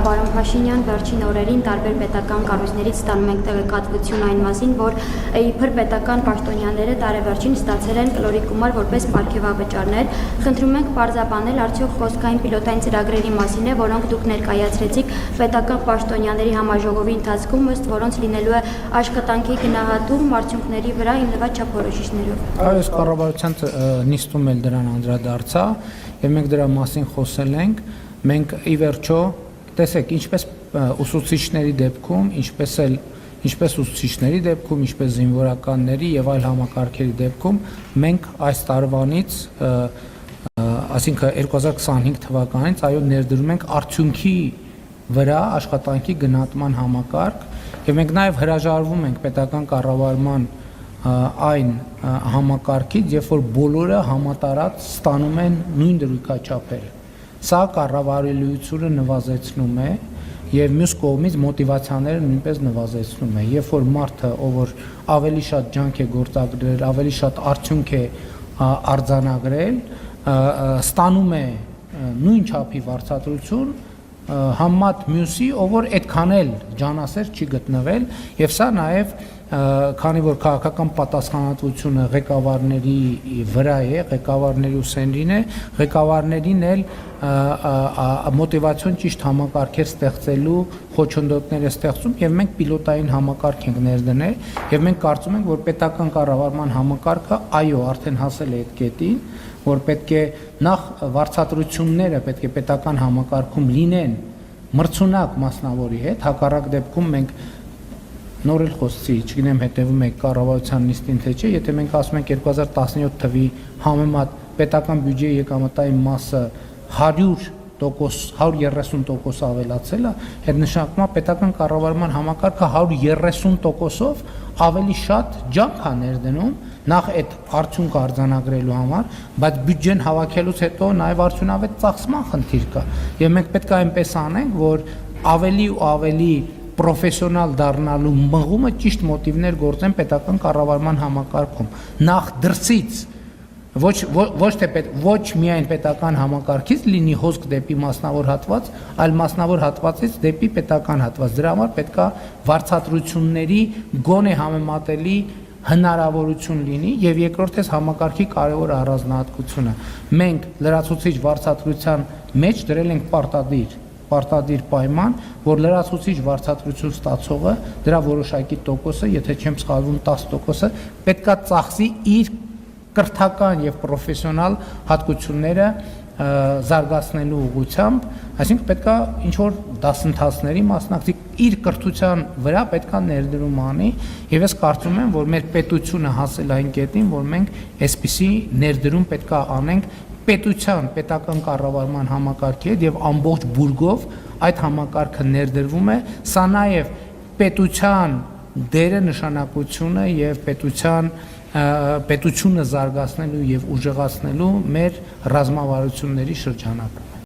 պարոն Փաշինյան, վերջին օրերին տարբեր պետական կառույցներից ստանում ենք տեղեկատվություն այն մասին, որ իբր պետական պաշտոնյաները տարեվերջին ստացել են կլորի գումար որպես պարգևավճարներ։ Խնդրում ենք պարզաբանել, արդյոք խոսքային պիլոտային ծրագրերի մասին է, որոնք դուք ներկայացրեցիք պետական պաշտոնյաների համաժողովի ընթացքում, ըստ որոնց լինելու է աշխատանքի գնահատում արդյունքների վրա հիմնված չափորոշիչներով։ Այս կառավարության նիստում էլ դրան անդրադարձա եւ մենք դրա մասին խոսել ենք։ Մենք ի վերջո տեսեք, ինչպես ուսուցիչների դեպքում, ինչպես ուսուցիչների դեպքում, ինչպես զինվորականների եւ այլ համակարգերի դեպքում մենք այս տարվանից, այսինքն 2025 թվականից այո ներդրում ենք արդյունքի վրա աշխատանքի գնահատման համակարգ եւ մենք նաեւ հրաժարվում ենք պետական կառավարման այն համակարգից, երբ որ բոլորը համատարած ստանում են նույն դրույքաչափերը։ Սա կառավարելիությունը նվազեցնում է եւ մյուս կողմից մոտիվացիաները նույնպես նվազեցնում է։ Երբ որ մարդը, ով որ ավելի շատ ջանք է գործադրել, ավելի շատ արդյունք է արձանագրել, ստանում է նույն չափի վարձատրություն համեմատ մյուսի, ով որ այդքան էլ ջանասեր չի գտնվել, եւ սա նաեւ քանի որ քաղաքական պատասխանատվությունը ղեկավարների վրա է, ղեկավարների ուսերին է, ղեկավարներին էլ մոտիվացիոն ճիշտ համակարգեր ստեղծելու խոչընդոտներ է ստեղծում եւ մենք պիլոտային համակարգ ենք ներդնել եւ մենք կարծում ենք, որ պետական կառավարման համակարգը այո, արդեն հասել է այդ կետին, որ պետք է նախ վարձատրությունները պետք է պետական համակարգում լինեն մրցունակ մասնավորի հետ, հակառակ դեպքում մենք նոր էլ խոսեցի, չգիտեմ հետևում եք կառավարության նիստին թե չէ, եթե մենք ասում ենք 2017 թվի համեմատ պետական բյուջեի եկամտային մասը 130% ավելացել է, այդ նշանակում է պետական կառավարման համակարգը 130%-ով ավելի շատ ջանք է ներդնում նախ այդ արդյունքը արձանագրելու համար, բայց բյուջեն հավաքելուց հետո նաև արդյունավետ ծախսման խնդիր կա։ Եվ մենք պետք է այնպես անենք, որ ավելի ու ավելի պրոֆեսիոնալ դառնալու մղումը ճիշտ մոտիվներ գործեն պետական կառավարման համակարգում։ Նախ դրսից ոչ միայն պետական համակարգից լինի հոսք դեպի մասնավոր հատված, այլ մասնավոր հատվածից դեպի պետական հատված։ Դրա համար պետք է վարձատրությունների գոնե համեմատելի հնարավորություն լինի եւ երկրորդից համակարգի կարևոր առանձնահատկությունը։ Մենք լրացուցիչ վարձատրության մեջ դրել ենք պարտադիր պայման, որ լրացուցիչ վարձատրություն ստացողը դրա որոշակի տոկոսը, եթե չեմ սխալվում 10%-ը, պետքա ծախսի իր կրթական եւ պրոֆեսիոնալ հատկությունները զարգացնելու ուղղությամբ, այսինքն պետքա ինչ որ դասընթացների մասնակցի իր կրթության վրա պետքա ներդրում անի եւ ես կարծում եմ, որ մեր պետությունը հասել այն կետին, որ մենք այսպիսի ներդրում պետքա անենք պետական կառավարման համակարգի հետ եւ ամբողջ բուրգով այդ համակարգը ներդրվում է, սա նաեւ պետության դերը նշանակությունը եւ պետությունը զարգացնելու եւ ուժեղացնելու մեր ռազմավարությունների շրջանակ։